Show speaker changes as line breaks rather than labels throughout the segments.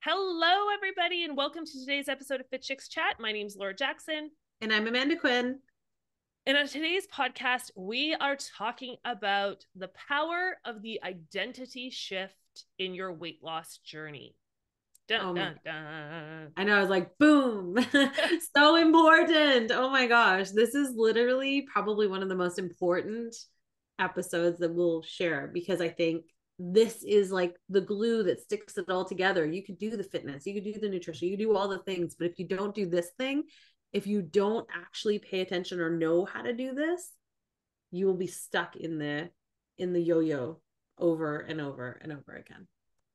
Hello, everybody, and welcome to today's episode of Fit Chicks Chat. My name's Laura Jackson.
And I'm Amanda Quinn.
And on today's podcast, we are talking about the power of the identity shift in your weight loss journey. Dun,
Oh my,
dun, dun.
I know, I was like, boom, so important. Oh my gosh. This is literally probably one of the most important episodes that we'll share because I think this is like the glue that sticks it all together. You could do the fitness, you could do the nutrition, you could do all the things, but if you don't do this thing, if you don't actually pay attention or know how to do this, you will be stuck in the yo-yo over and over and over again.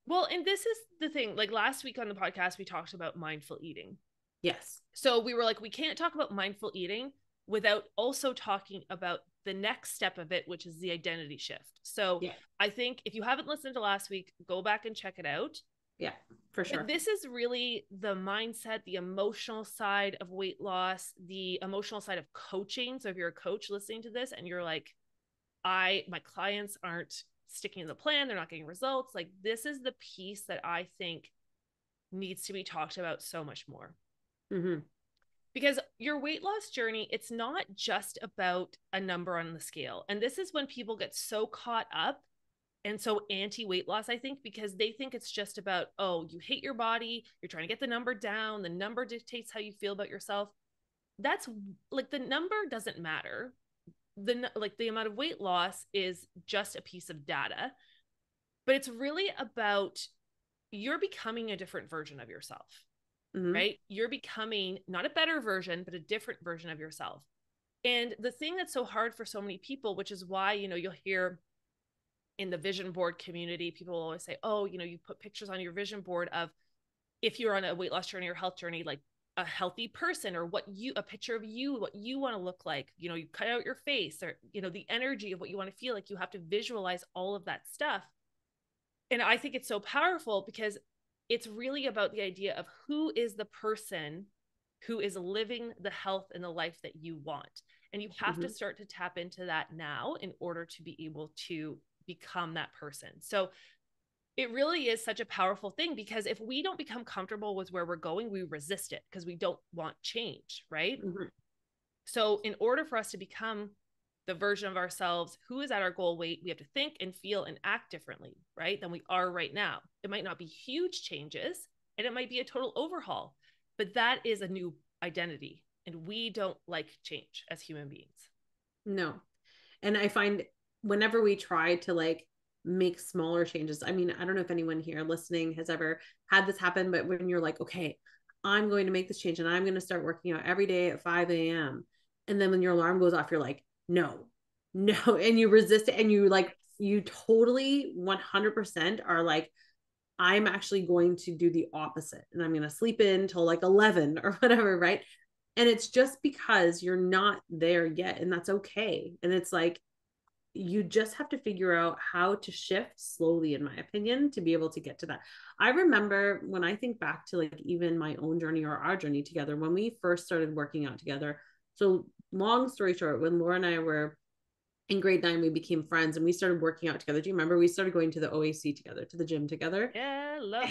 Well, and this is the thing. Like last week on the podcast, we talked about mindful eating.
Yes.
So we were like, we can't talk about mindful eating without also talking about the next step of it, which is the identity shift. So yeah. I think if you haven't listened to last week, go back and check it out.
Yeah, for sure.
But this is really the mindset, the emotional side of weight loss, the emotional side of coaching. So if you're a coach listening to this and you're like, my clients aren't sticking to the plan, they're not getting results. Like this is the piece that I think needs to be talked about so much more.
Mm-hmm.
Because your weight loss journey, it's not just about a number on the scale. And this is when people get so caught up and so anti-weight loss, I think, because they think it's just about, oh, you hate your body, you're trying to get the number down, the number dictates how you feel about yourself. That's like the number doesn't matter. The amount of weight loss is just a piece of data, but it's really about you're becoming a different version of yourself. Mm-hmm. Right? You're becoming not a better version, but a different version of yourself. And the thing that's so hard for so many people, which is why, you'll hear in the vision board community, people will always say, oh, you put pictures on your vision board of if you're on a weight loss journey or health journey, like a healthy person or a picture of you, what you want to look like, you cut out your face or, the energy of what you want to feel like. You have to visualize all of that stuff. And I think it's so powerful because it's really about the idea of who is the person who is living the health and the life that you want. And you have to start to tap into that now in order to be able to become that person. So it really is such a powerful thing because if we don't become comfortable with where we're going, we resist it because we don't want change, right? Mm-hmm. So in order for us to become the version of ourselves who is at our goal weight, we have to think and feel and act differently, right, than we are right now. It might not be huge changes and it might be a total overhaul, but that is a new identity. And we don't like change as human beings.
No. And I find whenever we try to like make smaller changes, I mean, I don't know if anyone here listening has ever had this happen, but when you're like, okay, I'm going to make this change and I'm going to start working out every day at 5 a.m. And then when your alarm goes off, you're like, no. And you resist it. And you totally 100% are like, I'm actually going to do the opposite. And I'm going to sleep in till like 11 or whatever. Right. And it's just because you're not there yet. And that's okay. And it's like, you just have to figure out how to shift slowly, in my opinion, to be able to get to that. I remember when I think back to like even my own journey or our journey together, when we first started working out together. So long story short, when Laura and I were in grade 9, we became friends and we started working out together. Do you remember we started going to the OAC together, to the gym together?
Yeah, love.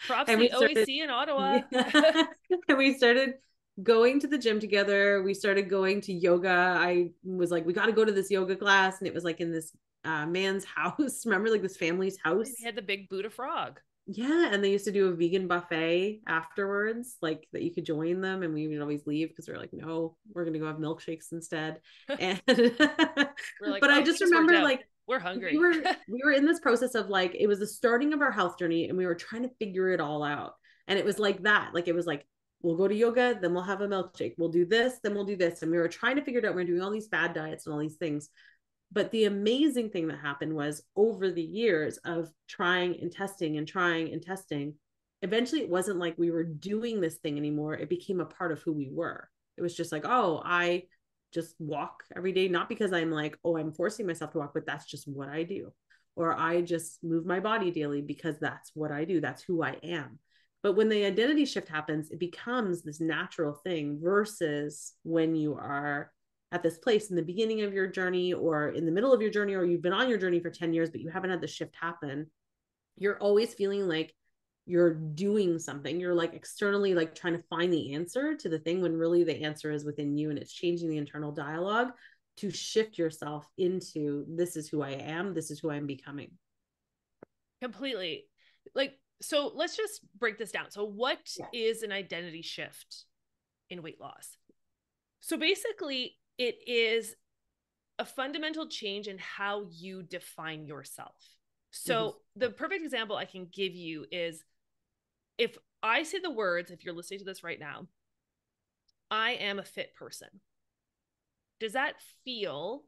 Props to the OAC in Ottawa.
Yeah. And we started going to the gym together. We started going to yoga. I was like, we got to go to this yoga class. And it was like in this man's house. Remember, like this family's house?
He had the big Buddha frog.
Yeah. And they used to do a vegan buffet afterwards, like that you could join them. And we would always leave because we were like, no, we're going to go have milkshakes instead. And
we're like,
but I just remember like,
we're hungry.
we were in this process of like, it was the starting of our health journey and we were trying to figure it all out. And it was like that, like, it was like, we'll go to yoga, then we'll have a milkshake. We'll do this, then we'll do this. And we were trying to figure it out. We we're doing all these fad diets and all these things. But the amazing thing that happened was over the years of trying and testing and trying and testing, eventually it wasn't like we were doing this thing anymore. It became a part of who we were. It was just like, oh, I just walk every day, not because I'm like, oh, I'm forcing myself to walk, but that's just what I do. Or I just move my body daily because that's what I do. That's who I am. But when the identity shift happens, it becomes this natural thing versus when you are at this place in the beginning of your journey or in the middle of your journey, or you've been on your journey for 10 years, but you haven't had the shift happen. You're always feeling like you're doing something. You're like externally like trying to find the answer to the thing when really the answer is within you, and it's changing the internal dialogue to shift yourself into this is who I am, this is who I'm becoming.
Completely. Like, so let's just break this down. So what
Yeah.
is an identity shift in weight loss? So basically, it is a fundamental change in how you define yourself.
Mm-hmm.
So the perfect example I can give you is, if I say the words, if you're listening to this right now, I am a fit person. Does that feel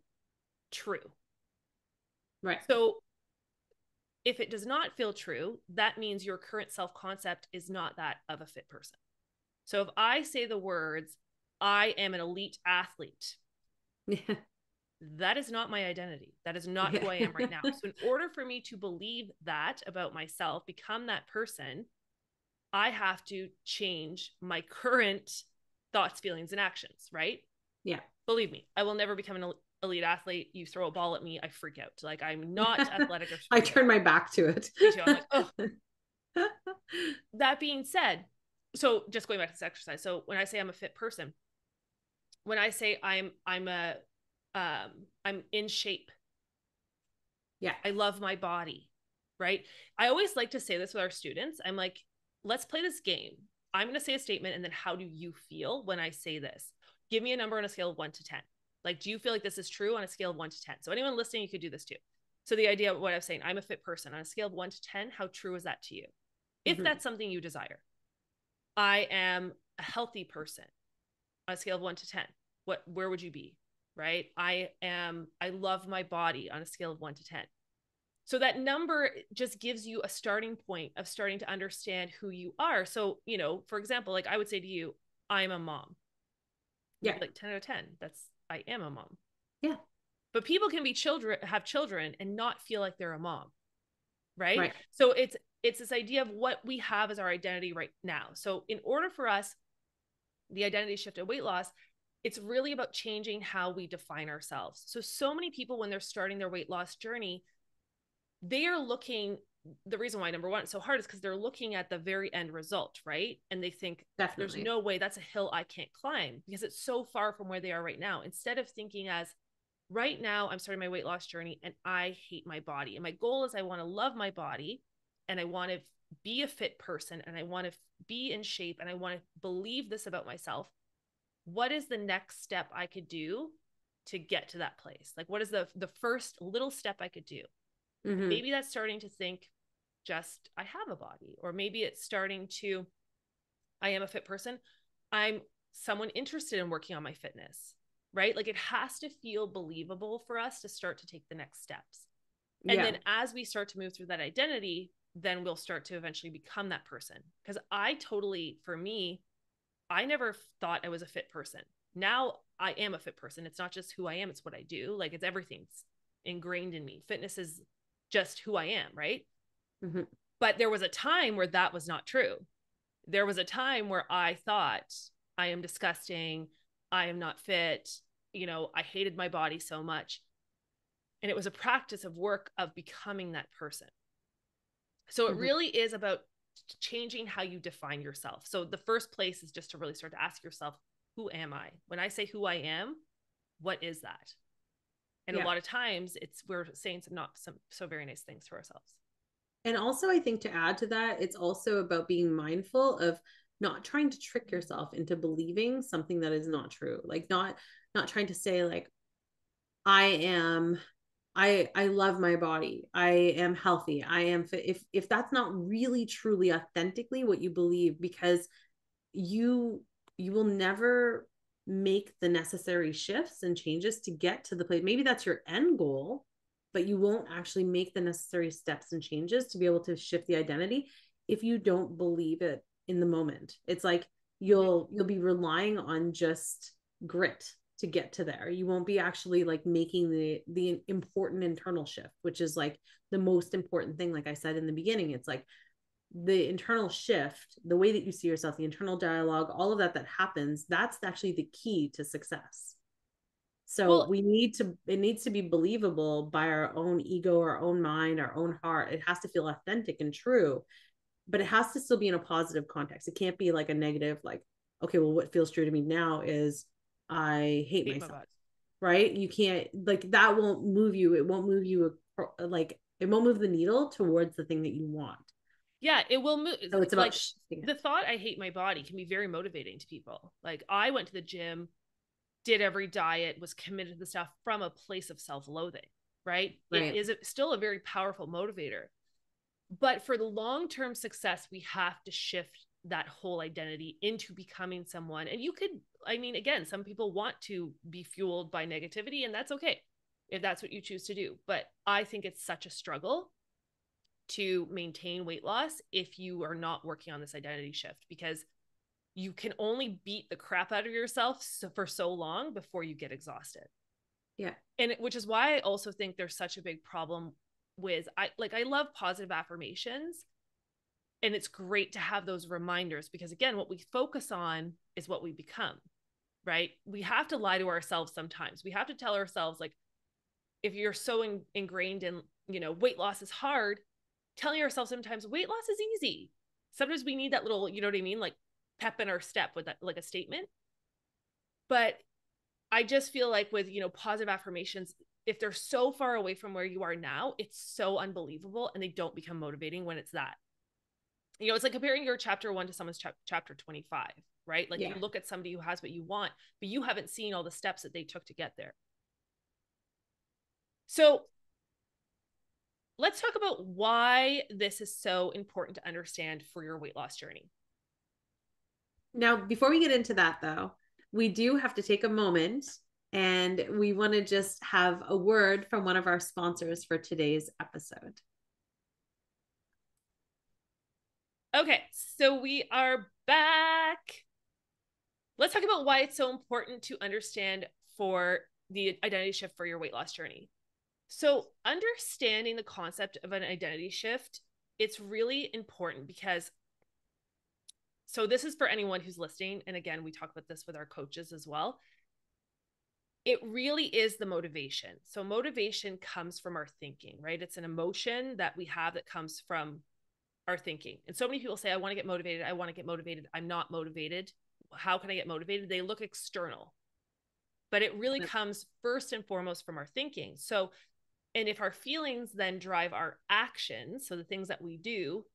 true?
Right.
So if it does not feel true, that means your current self concept is not that of a fit person. So if I say the words, I am an elite athlete,
Yeah.
that is not my identity. That is not
Yeah.
who I am right now. So in order for me to believe that about myself, become that person, I have to change my current thoughts, feelings, and actions, right?
Yeah.
Believe me, I will never become an elite athlete. You throw a ball at me, I freak out. Like, I'm not athletic or
I
sporty.
turn my back to it.
Me too. I'm like, oh. That being said, so just going back to this exercise. So when I say I'm a fit person, when I say I'm in shape,
Yeah.
I love my body, right? I always like to say this with our students. I'm like, let's play this game. I'm going to say a statement, and then how do you feel when I say this? Give me a number on a scale of 1 to 10. Like, do you feel like this is true on a scale of 1 to 10? So anyone listening, you could do this too. So the idea of what I'm saying, I'm a fit person on a scale of 1 to 10. How true is that to you? If
Mm-hmm.
that's something you desire. I am a healthy person on a scale of 1 to 10. Where would you be? Right? I love my body on a scale of 1 to 10. So that number just gives you a starting point of starting to understand who you are. So, for example, like I would say to you, I'm a mom. You'd
Yeah.
be like 10 out of 10. I am a mom.
Yeah.
But people can have children and not feel like they're a mom. Right.
Right.
So it's this idea of what we have as our identity right now. So in order for us, the identity shift and weight loss, it's really about changing how we define ourselves. So many people, when they're starting their weight loss journey, they are looking, the reason why number one it's so hard is because they're looking at the very end result, right? And they think there's
Definitely.
no way, that's a hill I can't climb because it's so far from where they are right now. Instead of thinking as, right now I'm starting my weight loss journey and I hate my body. And my goal is I want to love my body, and I want to be a fit person, and I want to be in shape, and I want to believe this about myself. What is the next step I could do to get to that place? Like, what is the first little step I could do? And
Mm-hmm.
maybe that's starting to think, just I have a body. Or maybe it's starting to, I am a fit person. I'm someone interested in working on my fitness, right? Like, it has to feel believable for us to start to take the next steps. And
Yeah.
then as we start to move through that identity, then we'll start to eventually become that person. Because for me, I never thought I was a fit person. Now I am a fit person. It's not just who I am, it's what I do. Like, it's everything's ingrained in me. Fitness is just who I am, right?
Mm-hmm.
But there was a time where that was not true. There was a time where I thought, I am disgusting. I am not fit. I hated my body so much. And it was a practice of work of becoming that person. So it
Mm-hmm.
really is about changing how you define yourself. So the first place is just to really start to ask yourself, who am I? When I say who I am, what is that? And a
Yeah.
lot of times we're saying some so very nice things to ourselves.
And also, I think to add to that, it's also about being mindful of not trying to trick yourself into believing something that is not true. Like not trying to say like I am I love my body. I am healthy. I am fit. If that's not really truly authentically what you believe, because you you will never make the necessary shifts and changes to get to the place. Maybe that's your end goal, but you won't actually make the necessary steps and changes to be able to shift the identity if you don't believe it in the moment. It's like
Mm-hmm.
you'll be relying on just grit to get to there. You won't be actually like making the important internal shift, which is like the most important thing. Like I said in the beginning, it's like the internal shift, the way that you see yourself, the internal dialogue, all of that happens, that's actually the key to success. So
Well,
it needs to be believable by our own ego, our own mind, our own heart. It has to feel authentic and true. but it has to still be in a positive context. It can't be like a negative, like, okay, well, what feels true to me now is I hate
Hate my
myself,
body.
right? You can't, like, that won't move you. It won't move you, like, it won't move the needle towards the thing that you want.
Yeah, it will move.
So it's about
Like
shifting
the
it.
thought I hate my body can be very motivating to people. Like I went to the gym, did every diet, was committed to the stuff from a place of self-loathing, right? It
Right.
is still a very powerful motivator. But for the long-term success, we have to shift that whole identity into becoming someone. And you could, I mean, again, some people want to be fueled by negativity, and that's okay if that's what you choose to do. But I think it's such a struggle to maintain weight loss if you are not working on this identity shift, because you can only beat the crap out of yourself for so long before you get exhausted.
Yeah.
And which is why I also think there's such a big problem with I love positive affirmations, and it's great to have those reminders, because again, what we focus on is what we become, right? We have to lie to ourselves sometimes. We have to tell ourselves, like, if you're so ingrained in, weight loss is hard, telling ourselves sometimes weight loss is easy. Sometimes we need that little, you know what I mean, like pep in our step with that, like a statement. But I just feel like with, positive affirmations, if they're so far away from where you are now, it's so unbelievable, and they don't become motivating when it's that. It's like comparing your chapter 1 to someone's chapter 25, right? Like
Yeah.
you look at somebody who has what you want, but you haven't seen all the steps that they took to get there. So let's talk about why this is so important to understand for your weight loss journey.
Now, before we get into that, though, we do have to take a moment and we want to just have a word from one of our sponsors for today's episode.
Okay, so we are back. Let's talk about why it's so important to understand for the identity shift for your weight loss journey. So, understanding the concept of an identity shift, it's really important because, so this is for anyone who's listening, and again, we talk about this with our coaches as well. It really is the motivation. So, motivation comes from our thinking, right? It's an emotion that we have that comes from our thinking. And so many people say, I want to get motivated. I want to get motivated. I'm not motivated. How can I get motivated? They look external, but it really comes first and foremost from our thinking. So, and if our feelings then drive our actions, so the things that we do,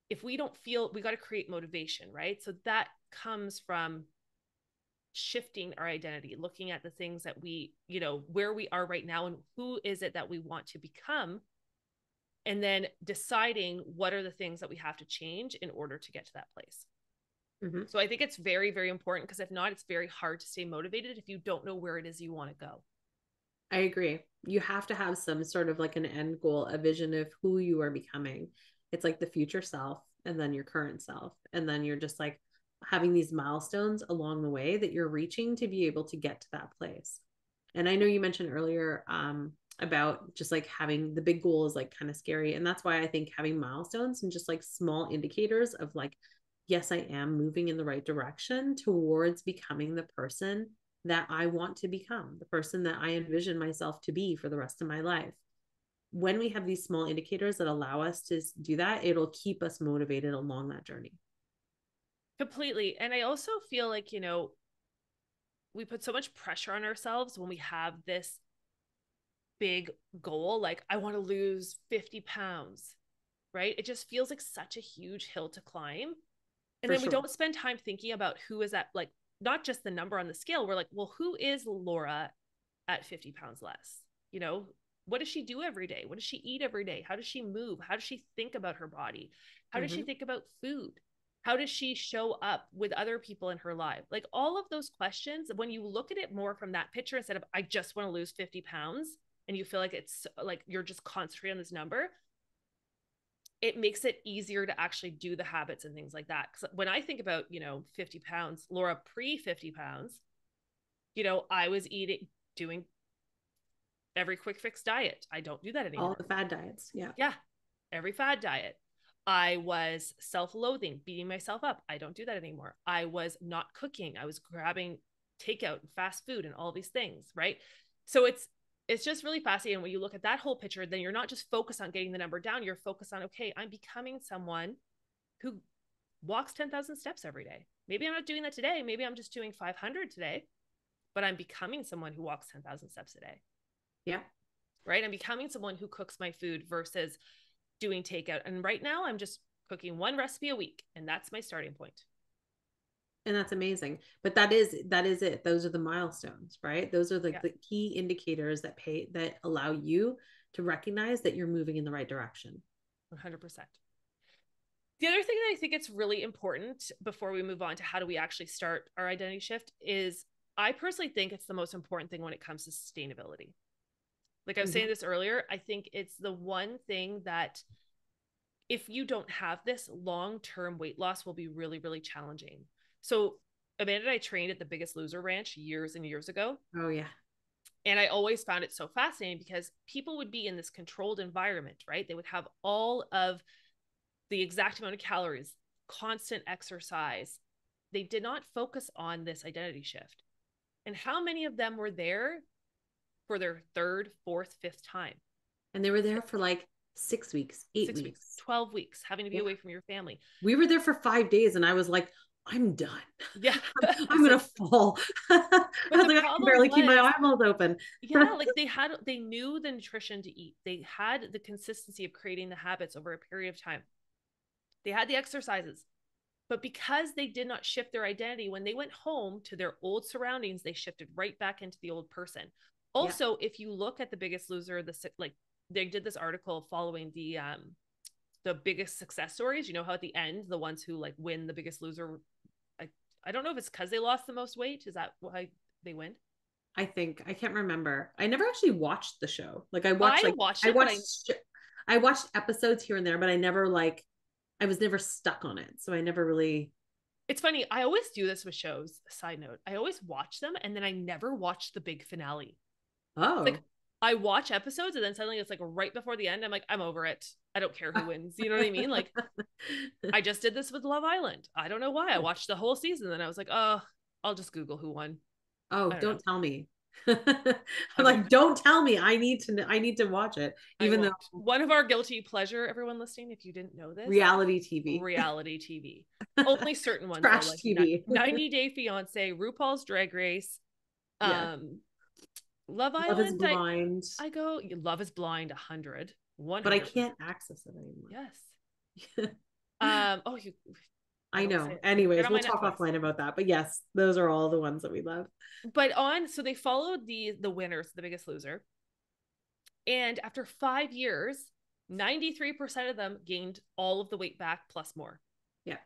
if we don't feel, we got to create motivation, right? So that comes from shifting our identity, looking at the things that we, where we are right now and who is it that we want to become, and then deciding what are the things that we have to change in order to get to that place. Mm-hmm. So I think it's very, very important, because if not, it's very hard to stay motivated if you don't know where it is you want to go.
I agree. You have to have some sort of like an end goal, a vision of who you are becoming. It's like the future self and then your current self. And then you're just like having these milestones along the way that you're reaching to be able to get to that place. And I know you mentioned earlier about just like having the big goal is like kind of scary. And that's why I think having milestones and just like small indicators of like, yes, I am moving in the right direction towards becoming the person that I want to become, the person that I envision myself to be for the rest of my life. When we have these small indicators that allow us to do that, it'll keep us motivated along that journey.
Completely. And I also feel like, we put so much pressure on ourselves when we have this big goal, like I want to lose 50 pounds, right? It just feels like such a huge hill to climb. And then we don't spend time thinking about who is that, like, not just the number on the scale. We're like, well, who is Laura at 50 pounds less? What does she do every day? What does she eat every day? How does she move? How does she think about her body? How does she think about food? How does she show up with other people in her life? Like all of those questions, when you look at it more from that picture instead of, I just want to lose 50 pounds, and you feel like it's like you're just concentrating on this number, it makes it easier to actually do the habits and things like that. Because when I think about, 50 pounds, Laura pre 50 pounds, I was doing every quick fix diet. I don't do that anymore.
All the fad diets. Yeah.
Yeah. Every fad diet. I was self-loathing, beating myself up. I don't do that anymore. I was not cooking. I was grabbing takeout and fast food and all these things, right? So it's just really fascinating when you look at that whole picture. Then you're not just focused on getting the number down. You're focused on, okay, I'm becoming someone who walks 10,000 steps every day. Maybe I'm not doing that today. Maybe I'm just doing 500 today, but I'm becoming someone who walks 10,000 steps a day.
Yeah.
Right. I'm becoming someone who cooks my food versus doing takeout. And right now I'm just cooking one recipe a week, and that's my starting point.
And that's amazing. But that is it. Those are the milestones, right? Those are like
Yeah,
the key indicators that allow you to recognize that you're moving in the right direction.
100%. The other thing that I think it's really important before we move on to how do we actually start our identity shift is I personally think it's the most important thing when it comes to sustainability. Like I was saying
Mm-hmm.
this earlier, I think it's the one thing that if you don't have this, long-term weight loss will be really, really challenging. So Amanda and I trained at the Biggest Loser Ranch years and years ago.
Oh yeah.
And I always found it so fascinating because people would be in this controlled environment, right? They would have all of the exact amount of calories, constant exercise. They did not focus on this identity shift. And how many of them were there for their third, fourth, fifth time?
And they were there for like 6 weeks, eight
6 weeks,
weeks.
12 weeks, having to be
Yeah.
away from your family.
We were there for 5 days and I was like, I'm done.
Yeah.
I'm
It's
gonna
like,
fall. I
but
was
the
like, I can
problem
barely keep my
was,
eyeballs open.
yeah, like they knew the nutrition to eat. They had the consistency of creating the habits over a period of time. They had the exercises. But because they did not shift their identity, when they went home to their old surroundings, they shifted right back into the old person.
Yeah.
Also, if you look at the Biggest Loser, like they did this article following the biggest success stories. You know how at the end, the ones who like win the Biggest Loser, I, I don't know if it's because they lost the most weight. Is that why they win?
I can't remember. I never actually watched the show. Like I watched
I
like
watched
I
it, but
watched I watched episodes here and there, but I never like I was never stuck on it. So I never really.
it's funny. I always do this with shows. Side note, I always watch them and then I never watch the big finale. It's like
Oh.
I watch episodes and then suddenly it's like right before the end, I'm like, I'm over it. I don't care who wins. You know what I mean? Like I just did this with Love Island. I don't know why. I watched the whole season and I was like, oh, I'll just Google who won.
Oh,
I don't know.
don't tell me.
I
I'm like,
won't.
don't tell me. I need to watch it,
I
even though
won't. One of our guilty pleasure, everyone listening, if you didn't know this,
reality TV,
reality TV. Only certain ones though,
trash
like
TV.
90 Day Fiance, RuPaul's Drag Race,
Yeah.
um, Love
Love is
Island.
Blind,
I go Love is Blind 100,
but I
100%.
can't access it
Yes.
anymore.
Oh, you. I
I
don't say
know.
it. Get
Anyways,
on
we'll
my
talk
Netflix.
offline about that. But yes, those are all the ones that we love.
But on, so they followed the winners, the Biggest Loser, and after 5 years, 93% of them gained all of the weight back plus more.
Yeah.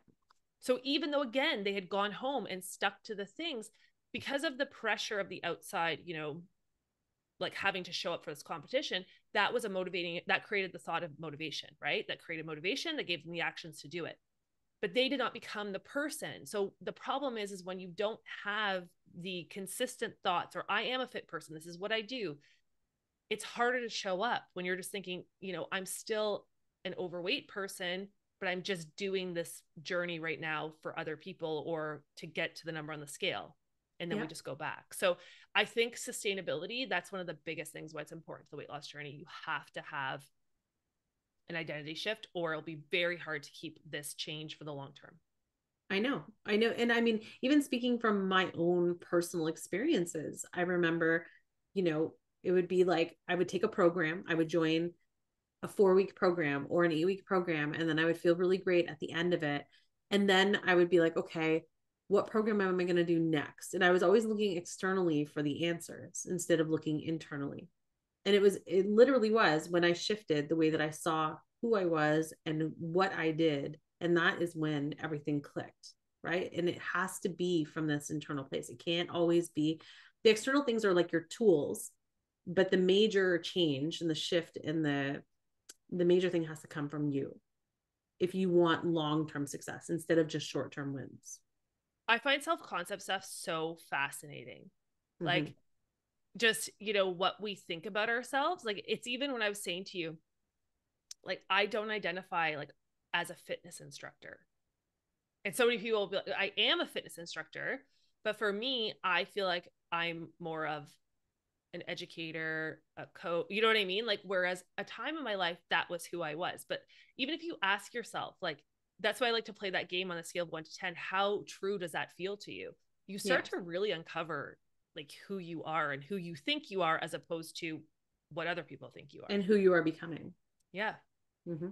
So even though again they had gone home and stuck to the things because of the pressure of the outside, like having to show up for this competition, that was a motivating, that created the thought of motivation, right? That created motivation that gave them the actions to do it. But they did not become the person. So the problem is when you don't have the consistent thoughts or I am a fit person, this is what I do, it's harder to show up when you're just thinking, I'm still an overweight person, but I'm just doing this journey right now for other people or to get to the number on the scale. And then
Yeah.
we just go back. So I think sustainability, that's one of the biggest things why it's important for the weight loss journey. You have to have an identity shift or it'll be very hard to keep this change for the long term.
I know. I know. And I mean, even speaking from my own personal experiences, I remember, it would be like I would take a program, I would join a 4 week program or an 8 week program, and then I would feel really great at the end of it. And then I would be like, okay, what program am I going to do next? And I was always looking externally for the answers instead of looking internally. And it literally was when I shifted the way that I saw who I was and what I did. And that is when everything clicked, right? And it has to be from this internal place. It can't always be. The external things are like your tools, but the major change and the shift in the major thing has to come from you if you want long-term success instead of just short-term wins.
I find self-concept stuff so fascinating.
Mm-hmm.
Like just, what we think about ourselves. Like it's even when I was saying to you, like I don't identify like as a fitness instructor. And so many people will be like, I am a fitness instructor, but for me, I feel like I'm more of an educator, a coach, you know what I mean? Like, whereas a time in my life, that was who I was. But even if you ask yourself, like, that's why I like to play that game on a scale of 1 to 10. How true does that feel to you? You start
Yes.
to really uncover like who you are and who you think you are, as opposed to what other people think you are.
And who you are becoming.
Yeah.
Mm-hmm.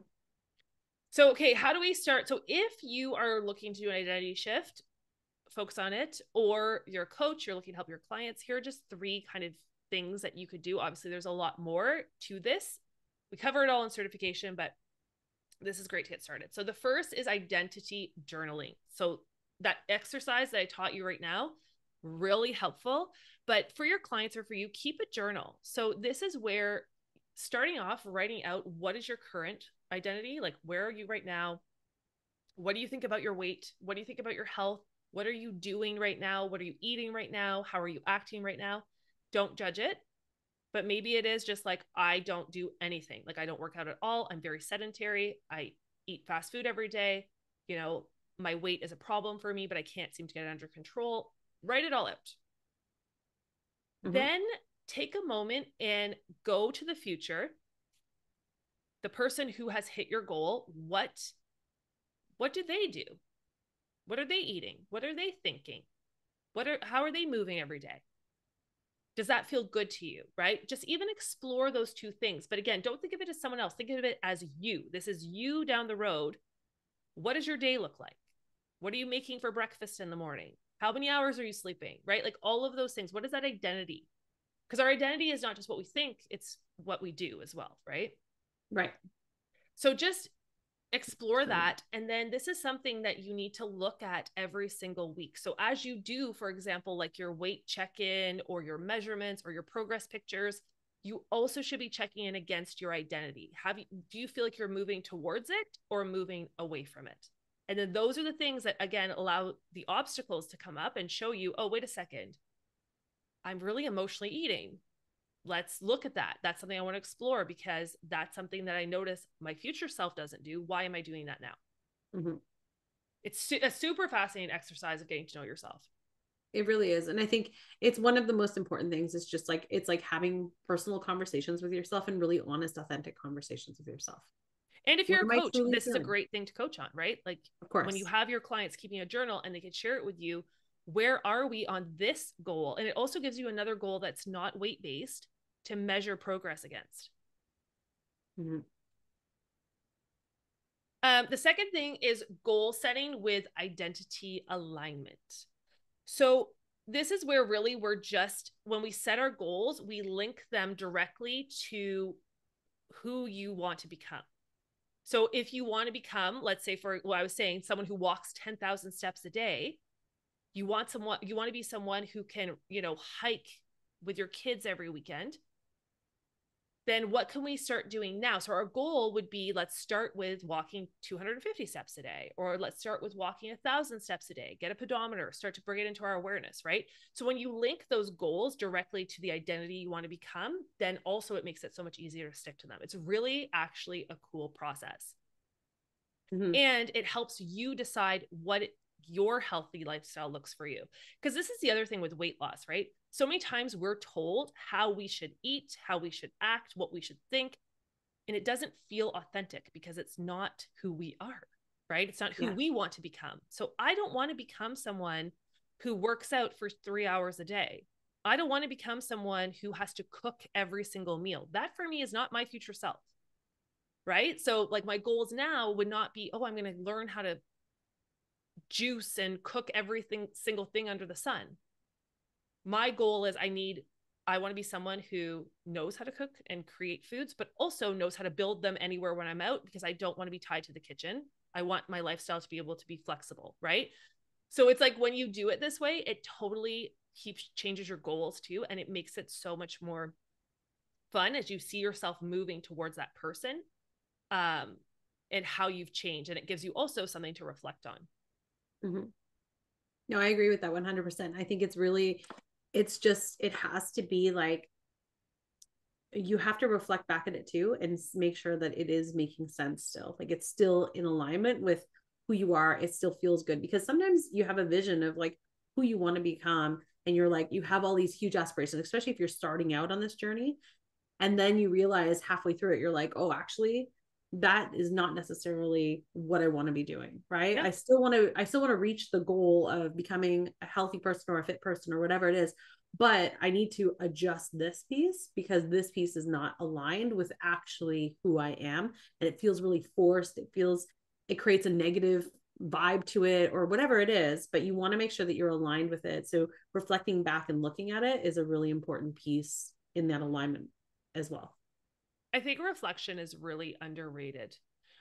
So, okay, how do we start? So, if you are looking to do an identity shift, focus on it, or you're a coach, you're looking to help your clients, here are just 3 kind of things that you could do. Obviously, there's a lot more to this. We cover it all in certification, but this is great to get started. So, the first is identity journaling. So, that exercise that I taught you right now, really helpful. But for your clients or for you, keep a journal. So, this is where starting off writing out what is your current identity, like where are you right now, what do you think about your weight, what do you think about your health, what are you doing right now, what are you eating right now, how are you acting right now. Don't judge it, but maybe it is just like, I don't do anything, like I don't work out at all, I'm very sedentary, I eat fast food every day, you know, my weight is a problem for me but I can't seem to get it under control. Write it all out.
Mm-hmm.
Then take a moment and go to the future, the person who has hit your goal. What do they do? What are they eating? What are they thinking? How are they moving every day? Does that feel good to you, right? Just even explore those 2 things. But again, don't think of it as someone else. Think of it as you. This is you down the road. What does your day look like? What are you making for breakfast in the morning? How many hours are you sleeping, right? Like all of those things. What is that identity? Because our identity is not just what we think, it's what we do as well, right?
Right.
So just explore that. And then this is something that you need to look at every single week. So as you do, for example, like your weight check-in or your measurements or your progress pictures, you also should be checking in against your identity. Do you feel like you're moving towards it or moving away from it? And then those are the things that, again, allow the obstacles to come up and show you, oh, wait a second, I'm really emotionally eating. Let's look at that. That's something I want to explore because that's something that I notice my future self doesn't do. Why am I doing that now?
Mm-hmm.
It's a super fascinating exercise of getting to know yourself.
It really is. And I think it's one of the most important things. It's just like, it's like having personal conversations with yourself and really honest, authentic conversations with yourself.
And if
What
you're a
am I
coach,
truly
this is a
feeling?
great thing to coach on, right? Like
Of
when you
course.
have your clients keeping a journal and they can share it with you, where are we on this goal? And it also gives you another goal that's not weight based to measure progress against.
Mm-hmm.
The second thing is goal setting with identity alignment. So this is where really when we set our goals, we link them directly to who you want to become. So if you want to become, let's say for what I was saying, someone who walks 10,000 steps a day, you want to be someone who can, hike with your kids every weekend. Then what can we start doing now? So our goal would be, let's start with walking 250 steps a day, or let's start with walking 1,000 steps a day, get a pedometer, start to bring it into our awareness, right? So when you link those goals directly to the identity you want to become, then also it makes it so much easier to stick to them. It's really actually a cool process.
Mm-hmm.
And it helps you decide what your healthy lifestyle looks for you. Because this is the other thing with weight loss, right? So many times we're told how we should eat, how we should act, what we should think, and it doesn't feel authentic because it's not who we are, right? It's not who
Yes.
we want to become. So I don't want to become someone who works out for 3 hours a day. I don't want to become someone who has to cook every single meal. That for me is not my future self, right? So like my goals now would not be, oh, I'm going to learn how to juice and cook everything single thing under the sun. My goal is I want to be someone who knows how to cook and create foods, but also knows how to build them anywhere when I'm out, because I don't want to be tied to the kitchen. I want my lifestyle to be able to be flexible, right? So it's like when you do it this way, it totally changes your goals too. And it makes it so much more fun as you see yourself moving towards that person, and how you've changed. And it gives you also something to reflect on.
Mm-hmm. No, I agree with that 100%. I think it's just, it has to be like, you have to reflect back at it too and make sure that it is making sense still. Like it's still in alignment with who you are. It still feels good, because sometimes you have a vision of like who you want to become, and you're like, you have all these huge aspirations, especially if you're starting out on this journey. And then you realize halfway through it, you're like, oh, actually, that is not necessarily what I want to be doing, right?
Yeah.
I still want to reach the goal of becoming a healthy person or a fit person or whatever it is, but I need to adjust this piece because this piece is not aligned with actually who I am, and it feels really forced. It creates a negative vibe to it or whatever it is, but you want to make sure that you're aligned with it. So reflecting back and looking at it is a really important piece in that alignment as well.
I think reflection is really underrated.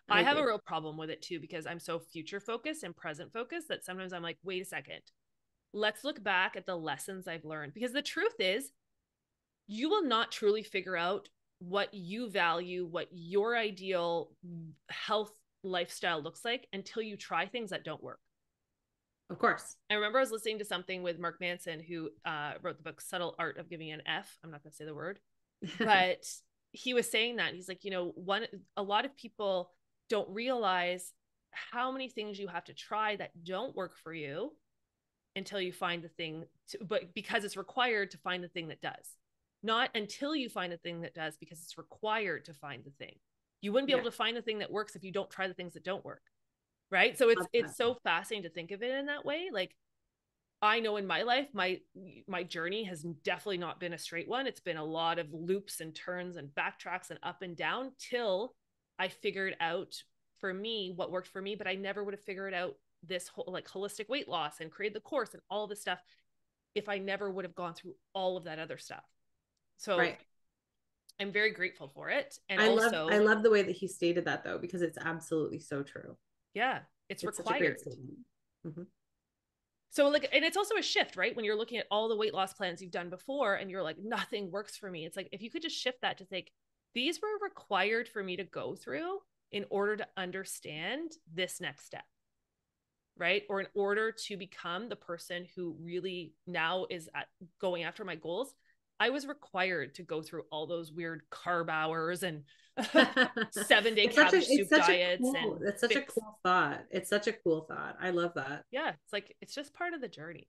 I
I have a
agree.
real problem with it too because I'm so future focused and present focused that sometimes I'm like, wait a second, let's look back at the lessons I've learned. Because the truth is, you will not truly figure out what you value, what your ideal health lifestyle looks like until you try things that don't work.
Of course.
I remember I was listening to something with Mark Manson, who wrote the book Subtle Art of Giving an F. I'm not going to say the word, but he was saying that he's like, a lot of people don't realize how many things you have to try that don't work for you until you find the thing but because it's required to find the thing that does, not until you find the thing that does because it's required to find the thing. You wouldn't be able
Yeah.
to find the thing that works if you don't try the things that don't work, right? So
Love that.
it's so fascinating to think of it in that way. Like, I know in my life, my journey has definitely not been a straight one. It's been a lot of loops and turns and backtracks and up and down till I figured out for me what worked for me. But I never would have figured out this whole like holistic weight loss and created the course and all this stuff if I never would have gone through all of that other stuff. So
Right.
I'm very grateful for it. And
I
also,
love the way that he stated that though, because it's absolutely so true.
yeah, it's
It's such a great
required.
statement. Mm-hmm.
So like, and it's also a shift, right? When you're looking at all the weight loss plans you've done before and you're like, nothing works for me. It's like, if you could just shift that to think, these were required for me to go through in order to understand this next step, right? Or in order to become the person who really now is going after my goals. I was required to go through all those weird carb hours and 7 day cabbage
It's
soup
such a
diets
cool
and
it's such a
fix.
cool thought. It's such a cool thought. I love that.
Yeah, it's like, it's just part of the journey.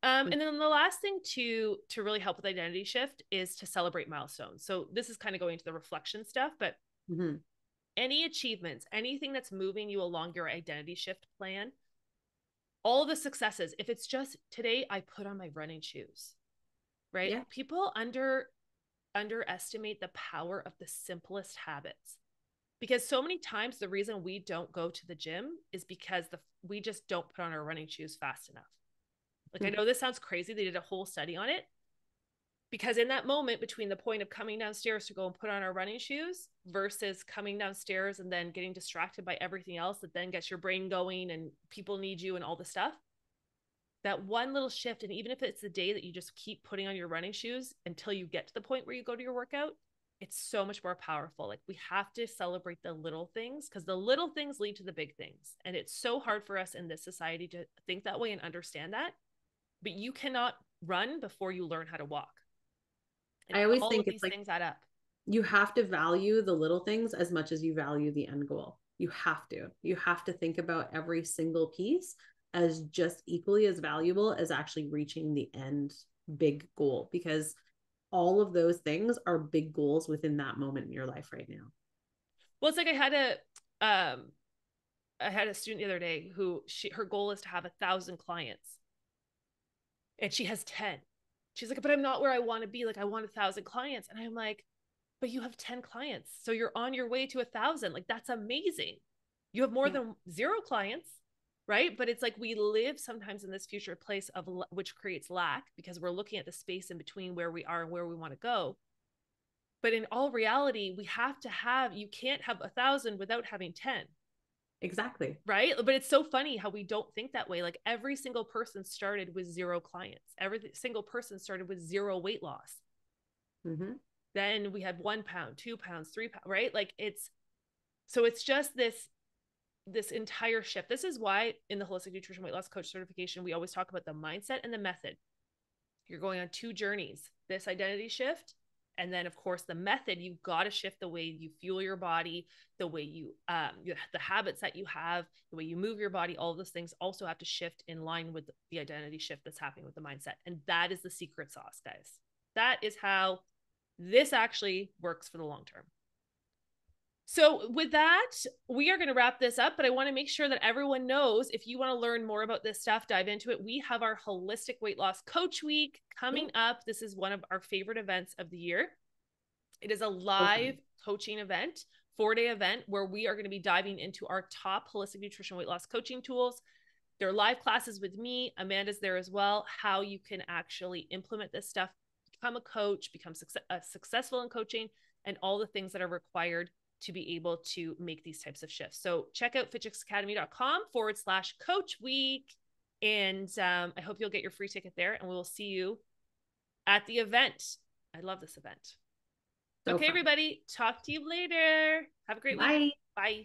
And then the last thing to really help with identity shift is to celebrate milestones. So this is kind of going to the reflection stuff, but
Mm-hmm.
any achievements, anything that's moving you along your identity shift plan, all the successes. If it's just today, I put on my running shoes, right?
Yeah,
People underestimate the power of the simplest habits because so many times the reason we don't go to the gym is because we just don't put on our running shoes fast enough. Like, I know this sounds crazy. They did a whole study on it because in that moment between the point of coming downstairs to go and put on our running shoes versus coming downstairs and then getting distracted by everything else that then gets your brain going and people need you and all the stuff, that one little shift, and even if it's the day that you just keep putting on your running shoes until you get to the point where you go to your workout, it's so much more powerful. Like, we have to celebrate the little things because the little things lead to the big things, and it's so hard for us in this society to think that way and understand that. But you cannot run before you learn how to walk, and
I always
all
think
of
it's
these
like
things add up.
you have to value the little things as much as you value the end goal. You have to. You have to think about every single piece as just equally as valuable as actually reaching the end big goal because all of those things are big goals within that moment in your life right now.
Well, it's like I had a student the other day who her goal is to have 1,000 clients and she has 10. She's like, but I'm not where I want to be. Like, I want 1,000 clients. And I'm like, but you have 10 clients. So you're on your way to 1,000. Like, that's amazing. You have more
Yeah,
than 0 clients, right? But it's like we live sometimes in this future place of which creates lack because we're looking at the space in between where we are and where we want to go. But in all reality, you can't have 1,000 without having 10,
exactly.
right? But it's so funny how we don't think that way. Like, every single person started with 0 clients. Every single person started with 0 weight loss.
Mm-hmm.
Then we had 1 pound, 2 pounds, 3 pounds, right? Like, it's just this entire shift. This is why in the holistic nutrition weight loss coach certification, we always talk about the mindset and the method. You're going on 2 journeys, this identity shift. And then, of course, the method, you've got to shift the way you fuel your body, the way the habits that you have, the way you move your body, all of those things also have to shift in line with the identity shift that's happening with the mindset. And that is the secret sauce, guys. That is how this actually works for the long term. So with that, we are going to wrap this up, but I want to make sure that everyone knows, if you want to learn more about this stuff, dive into it. We have our Holistic Weight Loss Coach Week coming up. This is one of our favorite events of the year. It is a live coaching event, 4-day event, where we are going to be diving into our top holistic nutrition weight loss coaching tools. There are live classes with me. Amanda's there as well, how you can actually implement this stuff, become a coach, become successful in coaching, and all the things that are required to be able to make these types of shifts. So check out fitchixacademy.com/coach week. And I hope you'll get your free ticket there, and we will see you at the event. I love this event. So okay, fun. Everybody, talk to you later. Have a great week.
Bye.
Bye.